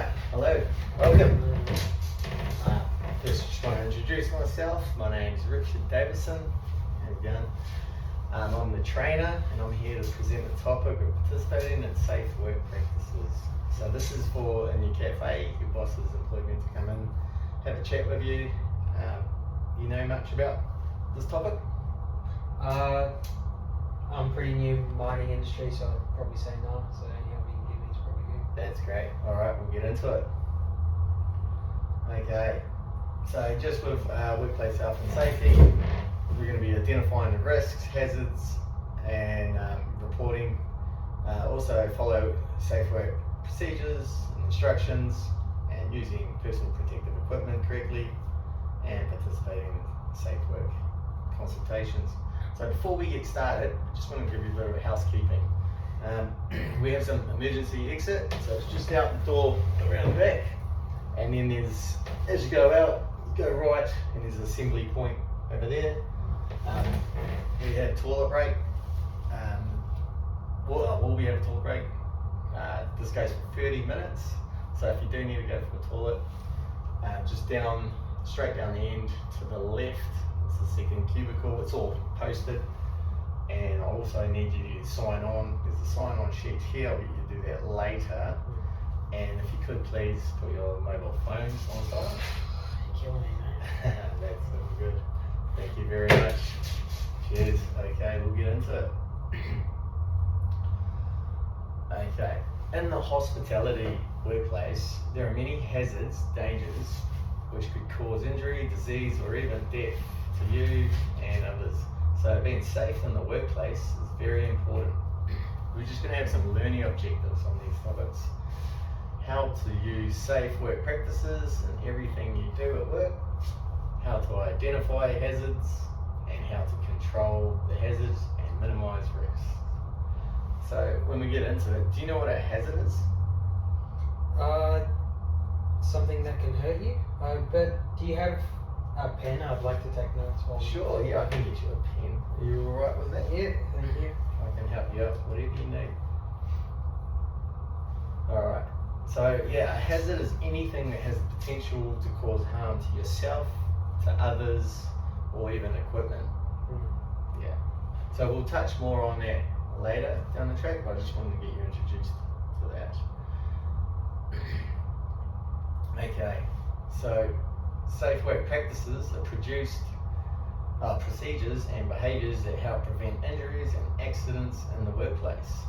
Alright, hello, welcome. Just want to introduce myself. My name's Richard Davison. How you going? I'm the trainer and I'm here to present the topic of participating in safe work practices. So this is for in your cafe, your boss has employed me to come in, have a chat with you. You know much about this topic? I'm pretty new mining industry, so I'd probably say no. So any help you can give me is probably good. That's great. Alright, we'll get into it. Okay, so just with workplace health and safety, we're going to be identifying the risks, hazards, and reporting. Also follow safe work procedures and instructions, and using personal protective equipment correctly, and participating in safe work consultations. So before we get started, I just want to give you a bit of housekeeping. We have some emergency exit, so it's just out the door around the back, and then there's, as you go out, you go right, and there's an assembly point over there. We have toilet break. We have a toilet break. This goes for 30 minutes, so if you do need to go for a toilet, just straight down the end to the left, it's the second cubicle. It's all posted, and I also need you to sign on. There's a sign on sheet here, but you can do that later. And if you could please put your mobile phones on silent. You're killing me, mate. That's all good. Thank you very much. Cheers. Okay, we'll get into it. Okay, in the hospitality workplace, there are many hazards, dangers, which could cause injury, disease, or even death to you and others. So being safe in the workplace is very important. We're just going to have some learning objectives on these topics. How to use safe work practices in everything you do at work, how to identify hazards, and how to control the hazards and minimize risks. So when we get into it, do you know what a hazard is? Something that can hurt you. But do you have a pen? I'd like to take notes. Sure, yeah, I can get you a pen. Are you alright with that? Yeah, thank you. I can help you out, whatever you need. Alright, so yeah, a hazard is anything that has the potential to cause harm to yourself, to others, or even equipment. Yeah. So we'll touch more on that later down the track, but I just wanted to get you introduced to that. Okay, so safe work practices are procedures and behaviours that help prevent injuries and accidents in the workplace.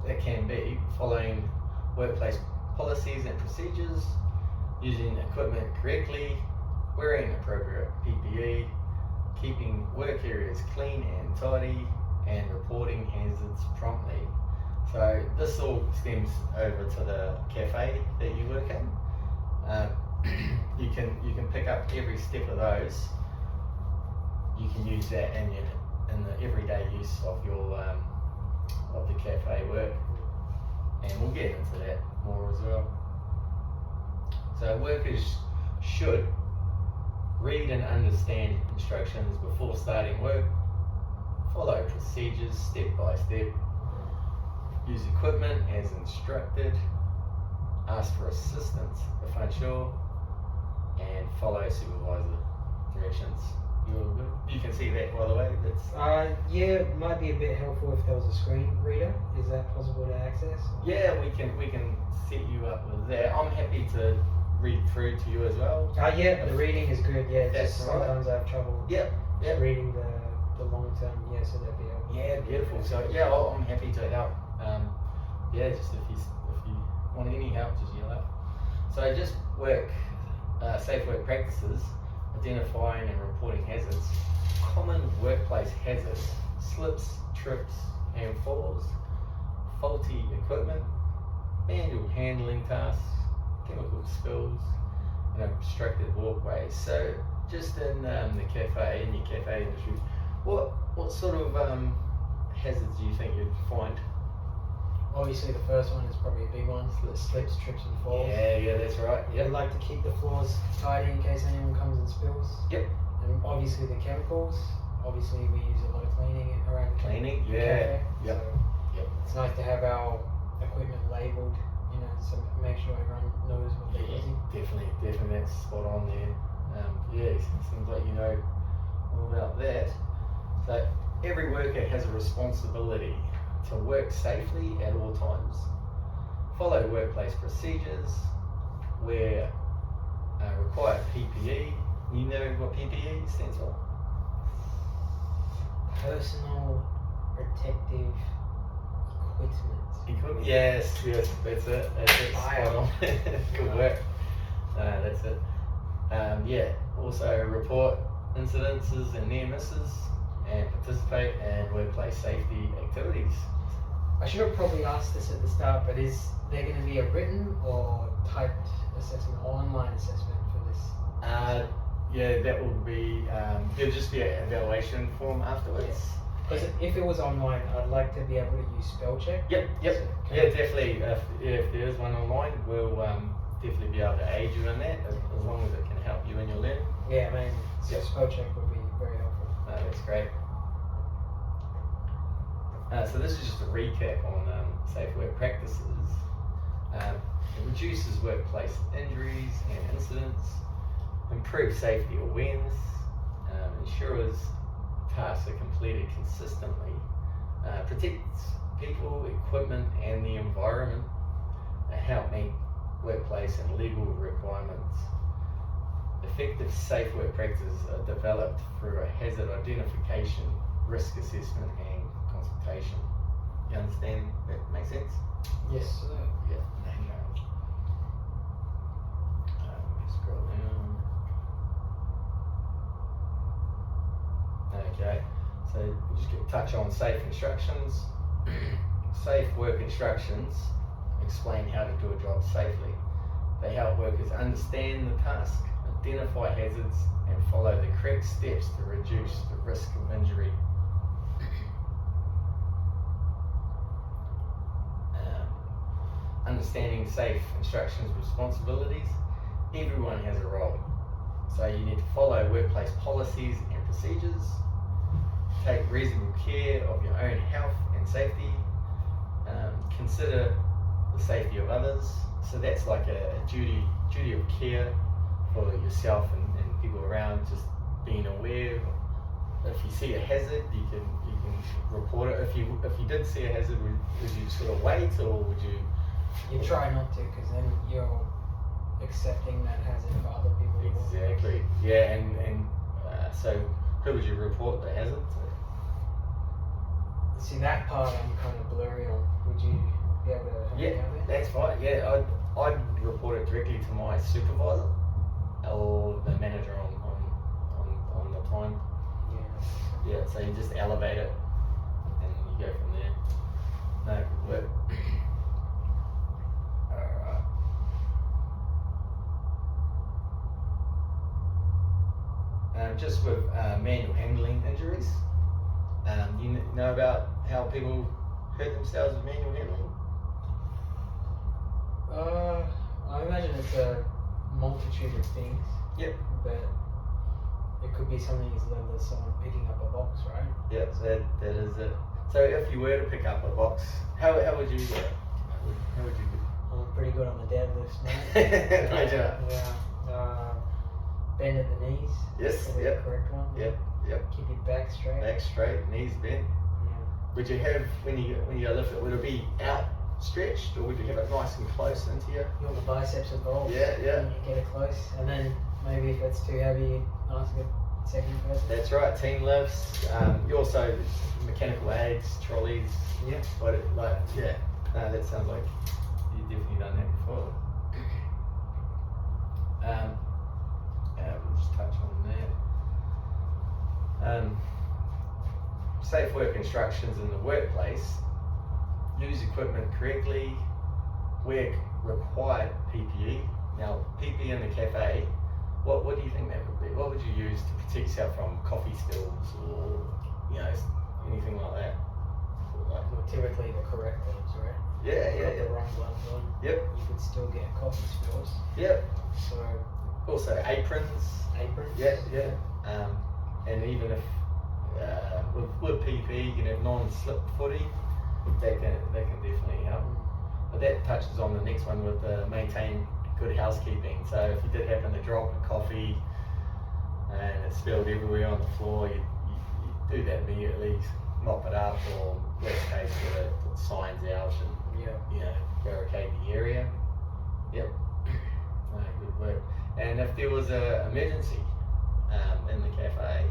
That can be following workplace policies and procedures, using equipment correctly, wearing appropriate PPE, keeping work areas clean and tidy, and reporting hazards promptly. So this all stems over to the cafe that you work in. You can pick up every step of those. You can use that in the everyday use of your of the cafe work, and we'll get into that more as well. So workers should read and understand instructions before starting work, follow procedures step by step, use equipment as instructed, ask for assistance if unsure, and follow supervisor directions. You all good? You can see that, by the way. Yeah, it might be a bit helpful if there was a screen reader. Is that possible to access? Yeah, we can set you up with that. I'm happy to read through to you as well. Yeah, the reading is good. Yeah, That's just right. sometimes I have trouble. Yep. Reading the long term. Yeah, so that'd be helpful. Yeah, beautiful. So yeah, I'm happy to help. Yeah, just if you want any help, just yell out. So just safe work practices, identifying and reporting hazards. Common workplace hazards: slips, trips, and falls, faulty equipment, manual handling tasks, chemical spills, and obstructed walkways. So just in your cafe industry, what sort of hazards do you think you'd find? Obviously, the first one is probably a big one. Slips, trips, and falls. Yeah, that's right. We like to keep the floors tidy in case anyone comes and spills. Yep. And obviously the chemicals. Obviously, we use a lot of cleaning around the Cleaning, cafe. Yep. So Yep. it's nice to have our equipment labelled, so make sure knows what they're using. Definitely, that's spot on there. Yeah, it seems like you know all about that. So every worker has a responsibility to work safely at all times, follow workplace procedures, wear required PPE. You know what PPE stands for? Personal protective equipment. Yes, that's it. Spot on. Good work. That's it. Yeah, also report incidences and near misses and participate in workplace safety activities. I should have probably asked this at the start, but is there going to be a written or typed assessment or online assessment for this? Yeah, that will be, there'll just be an evaluation form afterwards. Because if it was online, I'd like to be able to use spell check. Yep. So, Yeah, definitely. If there is one online, we'll definitely be able to aid you in that as long as it can help you in your learning. Yeah, amazing. So Yep. spell check would be very helpful. That's great. So this is just a recap on safe work practices. It reduces workplace injuries and incidents, improves safety awareness, ensures tasks are completed consistently, protects people, equipment and the environment, help meet workplace and legal requirements. Effective safe work practices are developed through a hazard identification, risk assessment and consultation. You understand that makes sense? Yes, sir. Yeah. Okay. Scroll down. Okay, so we'll just touch on safe instructions. Safe work instructions explain how to do a job safely. They help workers understand the task, identify hazards, and follow the correct steps to reduce the risk of injury. Understanding safe instructions responsibilities. Everyone has a role. So you need to follow workplace policies and procedures, take reasonable care of your own health and safety, consider the safety of others. So that's like a duty of care for yourself and people around, just being aware. If you see a hazard, you can report it. If you did see a hazard, would you sort of wait, or would you? You try not to, because then you're accepting that hazard for other people. Exactly. Yeah, and so who would you report the hazard to? See, that part I'm kind of blurry on. Would you be able to help me Yeah, out there? that's right. Yeah, I'd report it directly to my supervisor or the manager on the time. Yeah. Yeah, so you just elevate it and you go from there. No, good work. Alright. Just with manual handling injuries, you know about how people hurt themselves with manual handling? I imagine it's a multitude of things. Yep. But it could be something as little as someone picking up a box, right? Yep, so that is it. So if you were to pick up a box, how would you how would you do? I'm pretty good on the deadlifts, mate. Right, yeah. Yeah. Bend at the knees. Yes, Probably yep. the correct one. Yep. Keep your back straight. Back straight, knees bent. Yeah. Would you have, when you lift it, would it be outstretched, or would you have it nice and close into you? You want the biceps involved. Yeah. You get it close, and then maybe if it's too heavy, you ask a second person. That's right, team lifts. You also, mechanical aids, trolleys. Yeah. That sounds like you've definitely done that before. We'll just touch on that. Safe work instructions in the workplace. Use equipment correctly. Wear required PPE. Now, PPE in the cafe, what do you think that would be? What would you use to protect yourself from coffee spills or anything like that? Well, typically the correct ones, right? Yeah. The wrong ones on. Yep. You could still get coffee spills. Yep. So Also aprons. aprons. Yeah. And even if with PPE you can have non-slip footy, that can definitely help. but that touches on the next one with maintain good housekeeping. So if you did happen to drop a coffee and it spilled everywhere on the floor, you do that immediately, mop it up, or worst case, put signs out and barricade the area. Yep. No, good work. And if there was an emergency in the cafe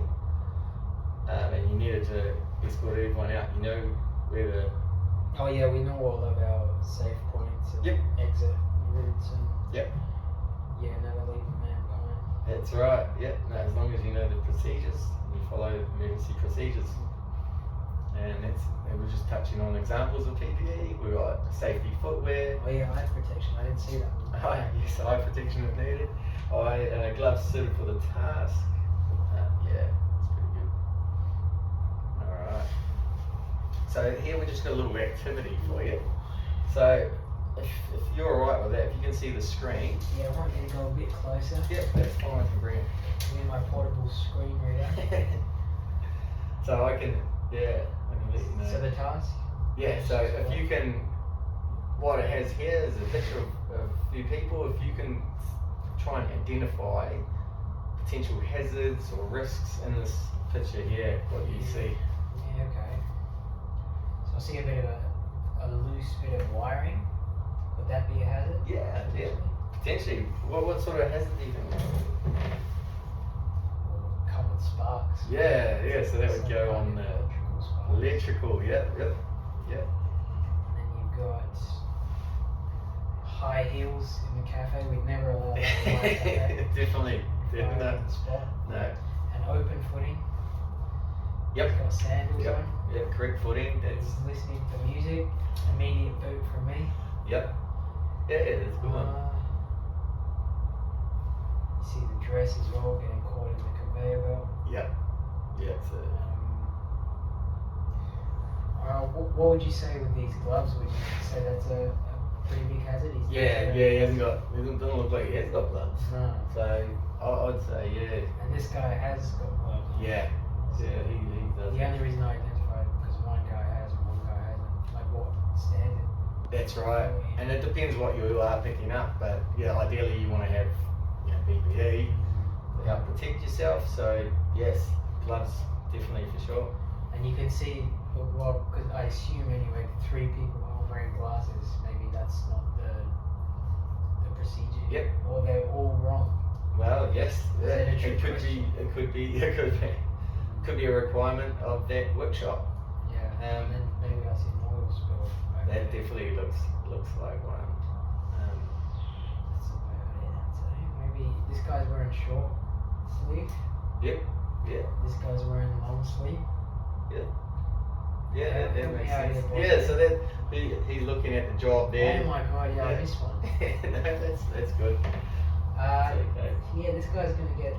and you needed to escort everyone out, you know where the... Oh yeah, we know all of our safe points and exit routes and never leave a man behind. That's right, no, as long as you know the procedures, you follow emergency procedures. And we're just touching on examples of PPE. We've got safety footwear. Oh yeah, eye protection, I didn't see that one. Yes, eye protection if needed. Gloves suited for the task. That's pretty good. Alright. So here we just got a little activity for you. So if you're alright with that, if you can see the screen. Yeah, I want you to go a bit closer. Yep, that's fine, I can bring it. Give me my portable screen reader. So I can let you know. So the task? Yeah, so if you can, what it has here is a picture of a few people. If you can try and identify potential hazards or risks in this picture here, what do you see? Yeah, okay. So I see a bit of a loose bit of wiring. Would that be a hazard? Yeah, potentially. What sort of hazard do you think? Or common sparks. Yeah, so that would go on the electrical, yep. And then you've got high heels in the cafe. We'd never allow that in my cafe. Definitely. Right on the spot. No. And open footing. Yep. He's got sandals on. Yep, correct footing. That's He's listening to music. Immediate boot from me. Yep. Yeah, that's a good one. You see the dress as well getting caught in the conveyor belt. Yep. So what would you say with these gloves? Would you say that's a pretty big hazard? he doesn't look like he has got gloves. No. So I'd say And this guy has got gloves. Yeah. He does. The only reason I identified because one guy has and one guy hasn't. Like what standard? That's right. And it depends what you are picking up, but ideally you want to have PPE to help protect yourself. So yes, gloves definitely for sure. And you can see, well, because I assume anyway, 3 people are wearing glasses. Maybe that's not the procedure. Yep. Or they're all wrong. Well, yes, Is it could be a requirement of that workshop. Yeah. And then maybe I see an oil spill. That definitely looks like one. That's about it. I'd say. Maybe this guy's wearing short sleeve. Yep. This guy's wearing long sleeve. Yeah, that Help me makes out sense. here, boss. Yeah, so that he's looking at the job there. Oh my god, I missed one. No, that's good. Okay. Yeah, this guy's gonna get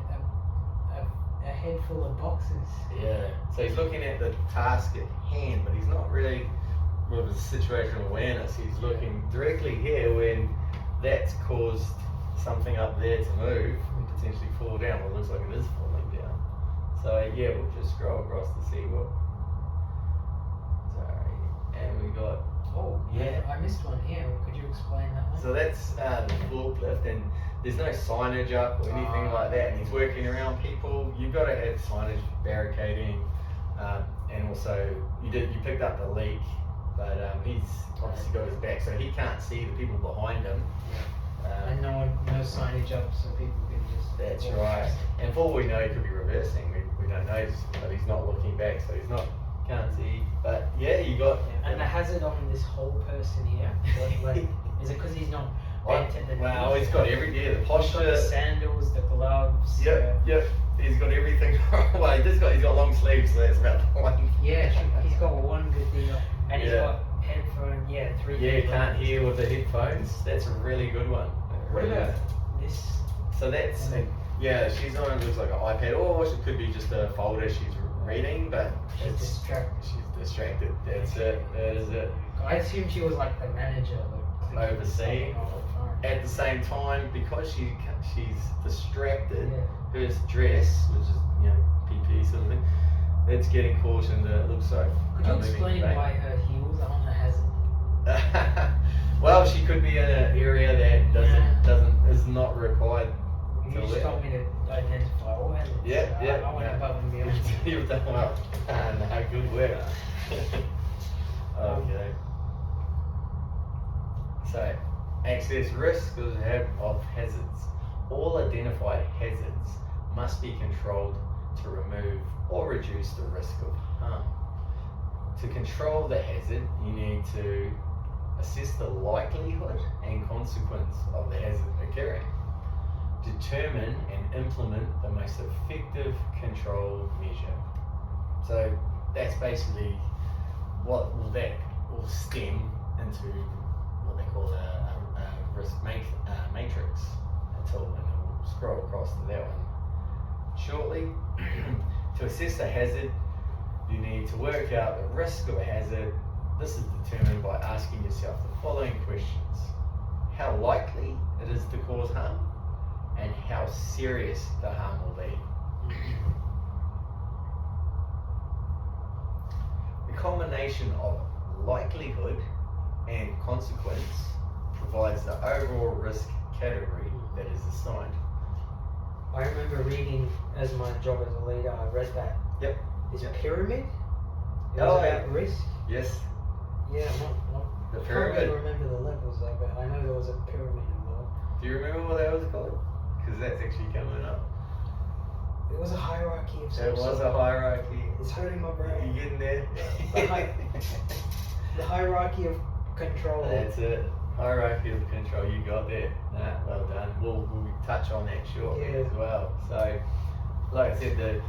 a head full of boxes. Yeah. So he's looking at the task at hand, but he's not really with his situational awareness. He's looking directly here when that's caused something up there to move and potentially fall down. Well, it looks like it is falling down. So we'll just scroll across to see what. Sorry, and we got. Oh, yeah. I missed one here. Could you explain that one? So that's the forklift, and there's no signage up or anything like that. And he's working around people. You've got to have signage, barricading, and also you picked up the leak, but he's obviously got his back, so he can't see the people behind him. And no signage up, so people can just. That's right. And for all we know, he could be reversing. We don't know, but he's not looking back, so he's not. Can't see, but you got. And the hazard on this whole person here, is it because he's not bent in the knee? Wow, he's got the posture. The sandals, the gloves. Yep. He's got everything. Well, he's got long sleeves, so that's about the one. Yeah, he's got one good deal, and he's got headphones. Yeah, 3. Yeah, you can't hear with the headphones. That's a really good one. What about this? So that's she's on. It looks like an iPad, or it could be just a folder she's reading, but She's distracted. She's distracted. That's it. That is it. I assumed she was like the manager, Overseeing. At the same time, because she's distracted, her dress, which is PPE sort of thing, it's getting caught in the. It looks like. Could you explain why her heels are on her hazard? Well, she could be in an area that is not required. You just told me to identify all hazards. Yeah, yeah. I went above and beyond. You've done well. No, good work. Okay. So, access risk of hazards. All identified hazards must be controlled to remove or reduce the risk of harm. To control the hazard, you need to assess the likelihood and consequence of the hazard occurring. Determine and implement the most effective control measure. So that's basically what will stem into what they call a risk matrix tool, and we'll scroll across to that one shortly. To assess a hazard, you need to work out the risk of a hazard. This is determined by asking yourself the following questions: how likely it is to cause harm, and how serious the harm will be. The combination of likelihood and consequence provides the overall risk category that is assigned. I remember reading as my job as a leader, I read that. Yep. Is a pyramid? It Oh, was about risk? Yes. Yeah, The I can't pyramid. really remember the levels though, but I know there was a pyramid involved. Do you remember what that was called? Because that's actually coming up. It was a hierarchy of some It was sort. a hierarchy. It's hurting my You brain. getting there? The hierarchy of control. That's it. Hierarchy of control. You got that. Nah, well done. We'll touch on that shortly Yeah. as well. So, like I said, the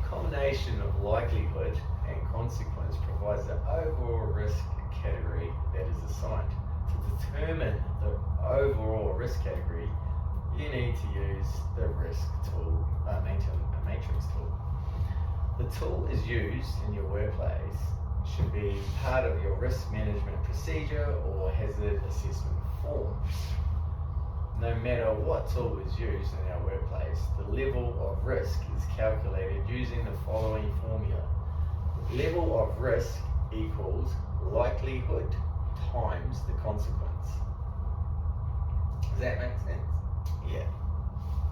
combination of likelihood and consequence provides the overall risk category that is assigned. To determine the overall risk category, you need to use the risk tool, a matrix tool. The tool is used in your workplace, should be part of your risk management procedure or hazard assessment forms. No matter what tool is used in our workplace, the level of risk is calculated using the following formula. Level of risk equals likelihood times the consequence. Does that make sense? Yeah.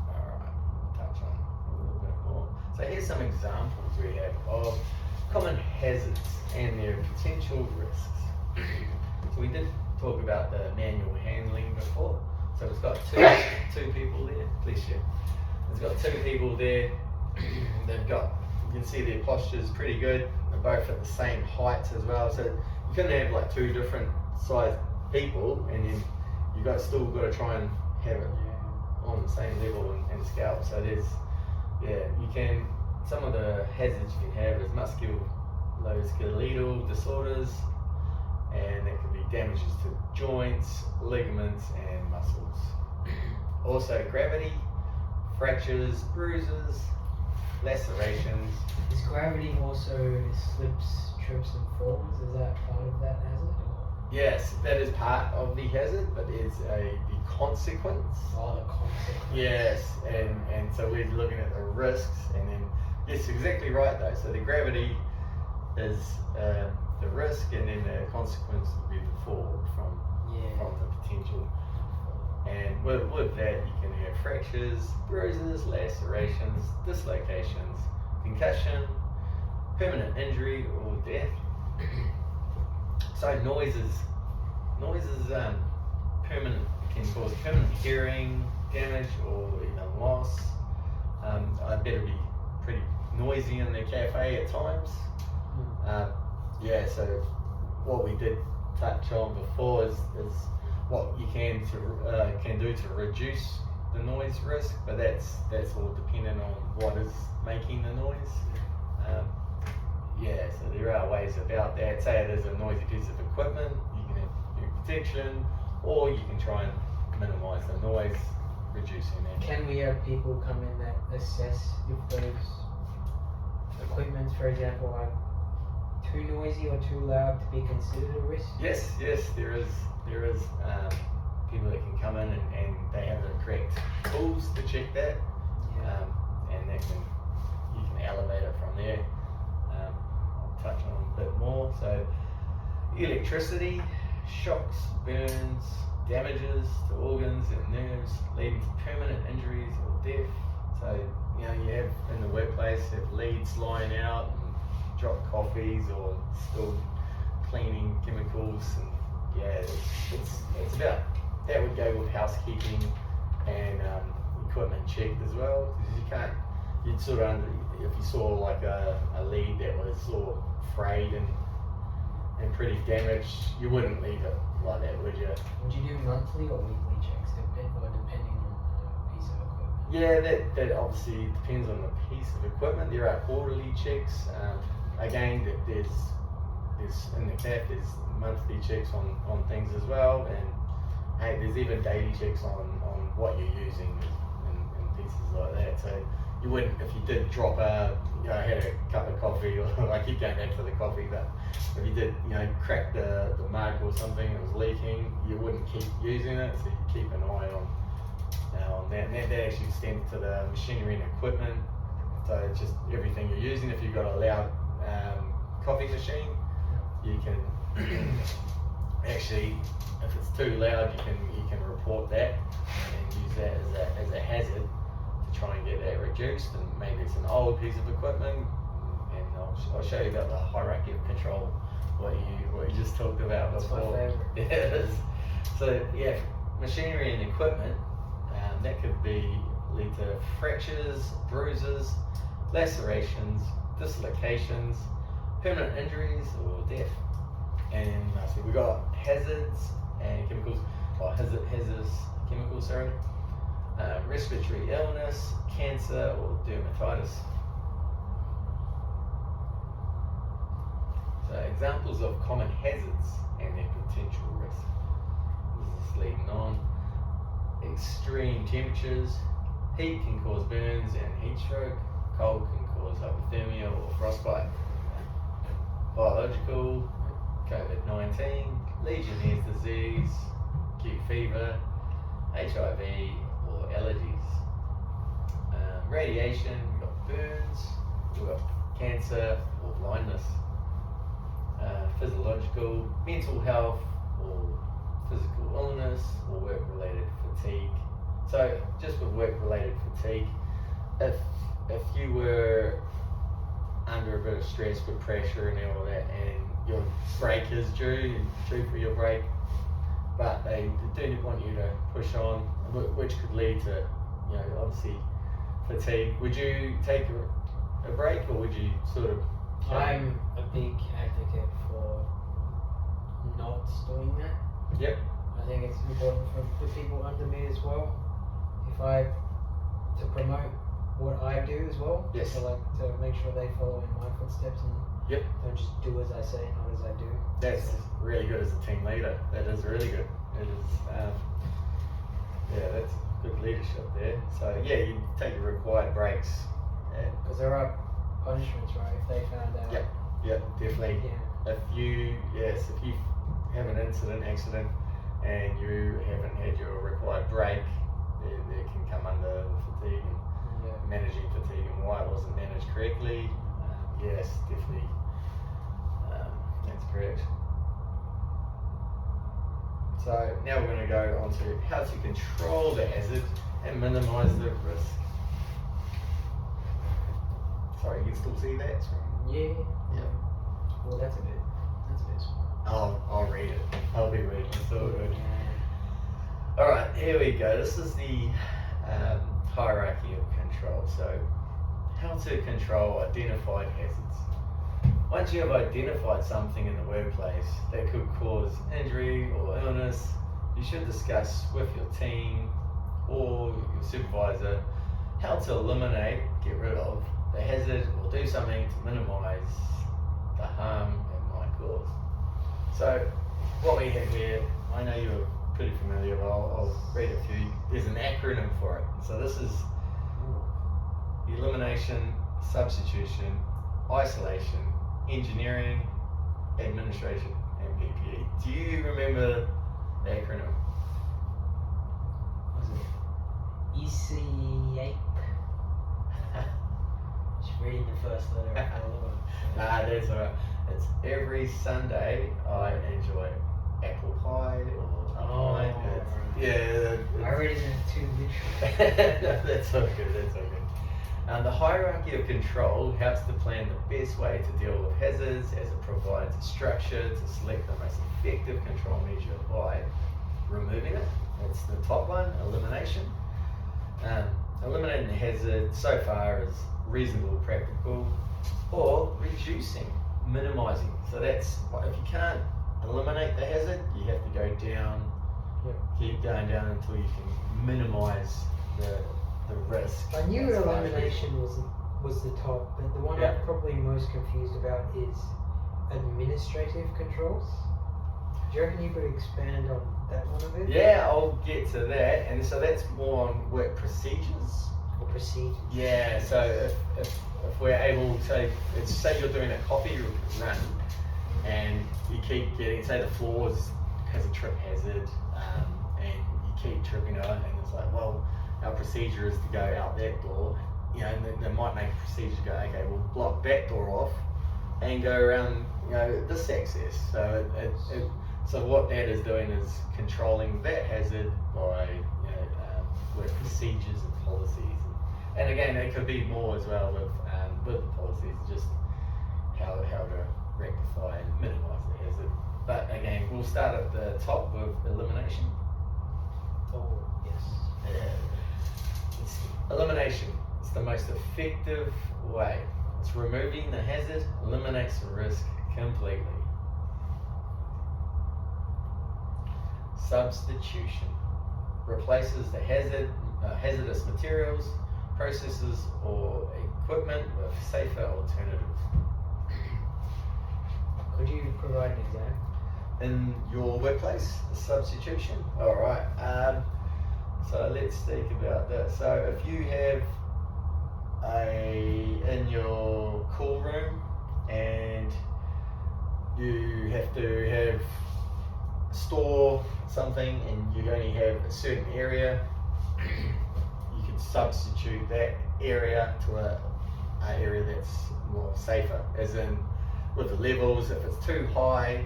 Alright, touch on a little bit more. So here's some examples we have of common hazards and their potential risks. So we did talk about the manual handling before. So it's got two people there. Please share. It's got two people there. They've got, you can see their posture's pretty good. They're both at the same heights as well. So you couldn't have like two different sized people, and then you still got to try and have it on the same level and scale. So there's, you can, some of the hazards you can have is musculoskeletal disorders, and that can be damages to joints, ligaments, and muscles. Also gravity, fractures, bruises, lacerations. Is gravity also slips, trips, and falls? Is that part of that hazard? Yes, that is part of the hazard, but it's the consequence. Oh, the consequence. Yes, and so we're looking at the risks, and then, yes, exactly right though. So the gravity is the risk, and then the consequence would be the fall from the potential. And with that, you can have fractures, bruises, lacerations, dislocations, concussion, permanent injury, or death. So noises can cause permanent hearing damage or even loss. I better be pretty noisy in the cafe at times. So what we did touch on before is what you can do to reduce the noise risk, but that's all dependent on what is making the noise. So there are ways about that. Say it is a noisy piece of equipment, you can have your protection, or you can try and minimize the noise, reducing that. Can we have people come in that assess if those equipments, for example, are too noisy or too loud to be considered a risk? Yes, there is people that can come in and they have the correct tools to check that, and you can elevate it from there. I'll touch on a bit more. So electricity shocks, burns, damages to organs and nerves, leading to permanent injuries or death. So, you know, you have in the workplace, have leads lying out and dropped coffees or spilled cleaning chemicals, and yeah, it's about, that would go with housekeeping and equipment checked as well, because you can't, you'd sort of, if you saw like a lead that was sort of frayed and pretty damaged, you wouldn't leave it like that, would you? Would you do monthly or weekly checks, depending on the piece of equipment? Yeah, that obviously depends on the piece of equipment. There are quarterly checks. Again, there's in the CAF there's monthly checks on things as well, and hey, there's even daily checks on what you're using and pieces like that. So you wouldn't, if you did drop I had a cup of coffee, or I keep going back to the coffee, but if you did, crack the mug or something that was leaking, you wouldn't keep using it, so you keep an eye on that. And that actually extends to the machinery and equipment. So it's just everything you're using. If you've got a loud coffee machine, you can actually, if it's too loud, you can report that and use that as a hazard to try and get that reduced. And maybe it's an old piece of equipment, and I'll show you about the hierarchy of control, what you just talked about That's before. my favorite. Yeah, it is. So yeah, machinery and equipment, that could lead to fractures, bruises, lacerations, dislocations, permanent injuries, or death. And so we got hazards and chemicals, hazardous chemicals, sorry. Respiratory illness, cancer, or dermatitis. So examples of common hazards and their potential risk. This is leading on. Extreme temperatures. Heat can cause burns and heat stroke. Cold can cause hypothermia or frostbite. Biological, COVID-19, Legionnaire's disease, acute fever, HIV, or allergies. Radiation, we've got burns, we've got cancer or blindness. Physiological, mental health or physical illness or work-related fatigue. So just with work-related fatigue, if you were under a bit of stress with pressure and all that, and your break is due for your break, but they do want you to push on, which could lead to, obviously fatigue. Would you take a break, or would you sort of? I'm a big advocate for not doing that. Yep. I think it's important for the people under me as well. To promote what I do as well. Yes. So to make sure they follow in my footsteps and Yep. don't just do as I say, not as I do. That's really good as a team leader. That is really good. It is. That's good leadership there. So yeah, you take your required breaks. Because there are punishments, right? If they found out. Yep, definitely. Yeah. If you have an accident, and you haven't had your required break, there can come under fatigue and managing fatigue and why it wasn't managed correctly. Yes, definitely. That's correct. So now we're going to go on to how to control the hazard and minimise the risk. Sorry, you can still see that? Yeah. Yeah. Well, that's a bit small. I'll read it. I'll be reading. It's all good. Alright, here we go. This is the hierarchy of control. So, how to control identified hazards. Once you have identified something in the workplace that could cause injury or illness, you should discuss with your team or your supervisor how to eliminate, get rid of the hazard, or do something to minimise the harm it might cause. So, what we have here, I know you're pretty familiar, but I'll read a few. There's an acronym for it. So this is elimination, substitution, isolation, engineering, administration, and PPE. Do you remember the acronym? Was it ECAPE? Just reading the first letter of all of them. Nah, that's alright. It's every Sunday I enjoy apple pie or Oh. yeah. I read it in too literal. That's all good. That's all good. The hierarchy of control helps to plan the best way to deal with hazards, as it provides a structure to select the most effective control measure by removing it. That's the top one, elimination. Eliminating the hazard so far is reasonable, practical, or reducing, minimizing. So that's, if you can't eliminate the hazard, you have to go down, keep going down until you can minimize the risk. I knew as far as elimination was the top, but the one Yeah. I'm probably most confused about is administrative controls. Do you reckon you could expand on that one a bit? Yeah, I'll get to that. And so that's more on work procedures. Or procedures? Yeah, so if we're able to, say you're doing a coffee run and you keep getting, say the floor has a trip hazard, and you keep tripping over, and it's like, well, our procedure is to go out that door, you know, and they might make a procedure to go, okay, we'll block that door off and go around, you know, this access. So so what that is doing is controlling that hazard by, you know, with procedures and policies. And again, it could be more as well with the policies, just how to rectify and minimise the hazard. But again, we'll start at the top with elimination. Oh, yes. Elimination is the most effective way. It's removing the hazard, eliminates the risk completely. Substitution replaces the hazardous materials, processes, or equipment with safer alternatives. Could you provide an example? In your workplace, the substitution. All right. So let's think about that. So if you have in your cool room and you have to store something and you only have a certain area, you could substitute that area to a area that's more safer, as in with the levels. If it's too high,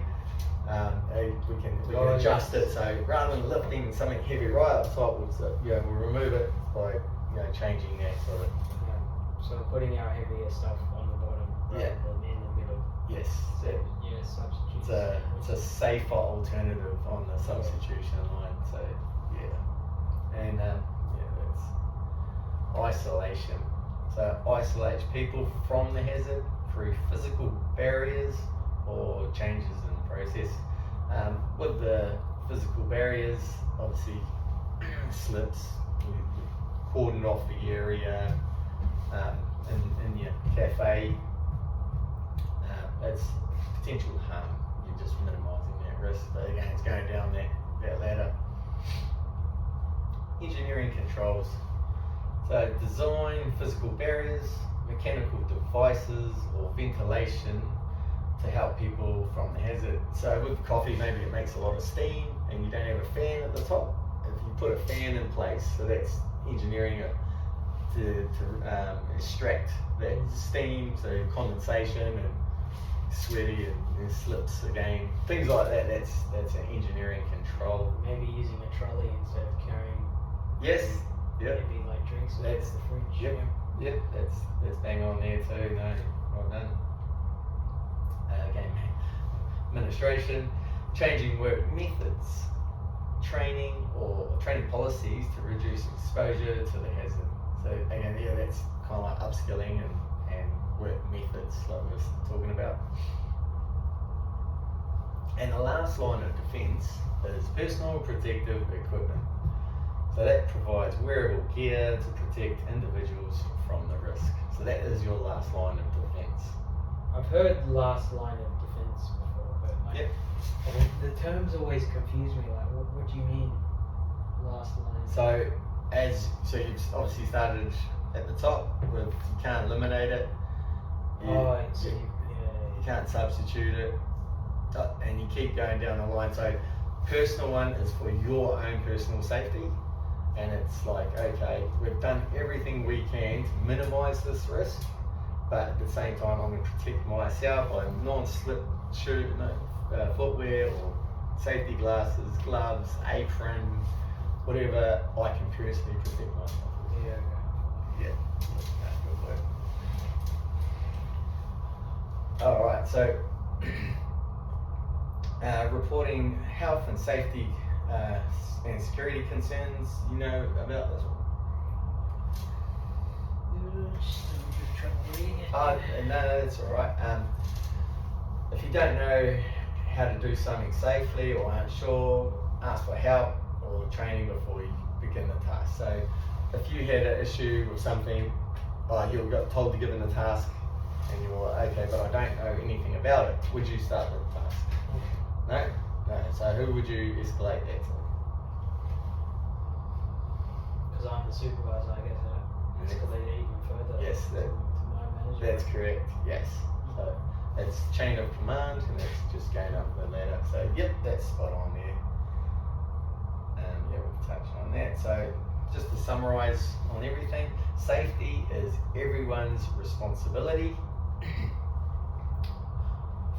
we can adjust it. So rather than lifting something heavy right up top, we'll remove it by changing that sort of. So putting our heavier stuff on the bottom rather than in the middle. Yes, Substitute. it's a safer alternative on the substitution line. So and that's isolation. So isolates people from the hazard through physical barriers or changes in process. With the physical barriers, obviously slips, you cordon off the area. In your cafe, it's potential harm. You're just minimising that risk, but again, it's going down that ladder. Engineering controls. So design physical barriers, mechanical devices, or ventilation to help people from the hazard. So with coffee, maybe it makes a lot of steam and you don't have a fan at the top. If you put a fan in place, so that's engineering it to extract that steam, so condensation and sweaty and slips again, things like that. That's an engineering control. Maybe using a trolley instead of carrying. Yes. Yep. Maybe like drinks or That's the fridge. Yep. That's bang on there too. No, well done. Again, administration, changing work methods, training policies to reduce exposure to the hazard. So again, that's kind of like upskilling and work methods like we were talking about. And the last line of defence is personal protective equipment. So that provides wearable gear to protect individuals from the risk. So that is your last line of defence. I've heard last line of defence before, but like, the terms always confuse me. Like, what do you mean, last line? So you've obviously started at the top with you can't eliminate it. You can't substitute it, and you keep going down the line. So personal one is for your own personal safety, and it's like, okay, we've done everything we can to minimise this risk, but at the same time I'm going to protect myself by non-slip footwear or safety glasses, gloves, apron, whatever I can personally protect myself with. Yeah. Yeah, that's good work. Alright, so reporting health and safety and security concerns, you know about this one? No, that's alright. If you don't know how to do something safely or aren't sure, ask for help or training before you begin the task. So if you had an issue with something, you got told to give in the task and you were okay, but I don't know anything about it, would you start the task? No? No. So who would you escalate that to? Because I'm the supervisor, I guess I escalate it even further. Yes, to my manager. that's correct, yes. So it's chain of command and it's just going up the ladder. So yep, that's spot on there. Yeah, we've touched on that. So just to summarize on everything, safety is everyone's responsibility.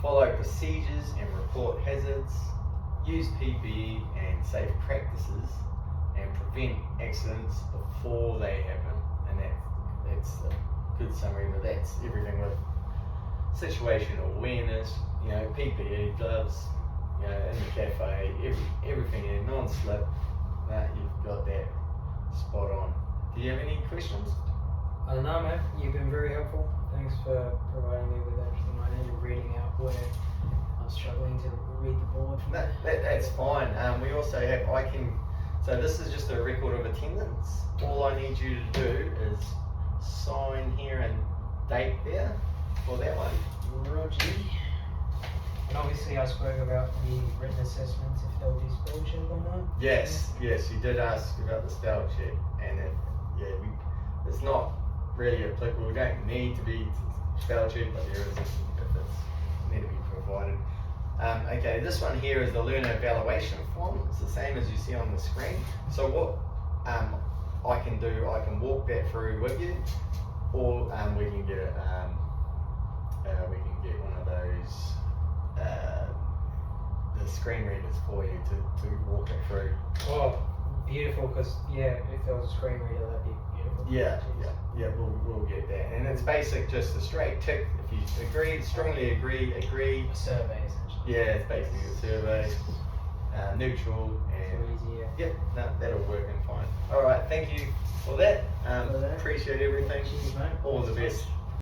Follow procedures and report hazards. Use PPE and safe practices and prevent accidents before they happen. And that's a good summary, but that's everything with situational awareness, you know, PPE, gloves, you know, in the cafe, everything in non-slip, you've got that spot on. Do you have any questions? No, man, you've been very helpful. Thanks for providing me with everything I need and reading out where I'm struggling to read the board. That's fine. We also have, so this is just a record of attendance. All I need you to do is sign here and date there for that one. Roger. And obviously I spoke about the written assessments, if they'll be spell check or not. Yes, you did ask about the spell check, and it's not really applicable. We don't need to be spell checked, but there is if it's need to be provided. Okay, this one here is the learner evaluation form. It's the same as you see on the screen. So what I can do, I can walk that through with you, or we can get it. We can get one of those the screen readers for you to walk it through. Oh, beautiful, because if there was a screen reader, that'd be beautiful. Yeah, we'll get that. And it's basic, just a straight tick. If you agree, strongly agree. A survey, essentially. Yeah, it's basically a survey. Neutral and Too easy, yep, no, that'll work in fine. Alright, thank you for that. For that. Appreciate everything. Cheers, mate. All the best.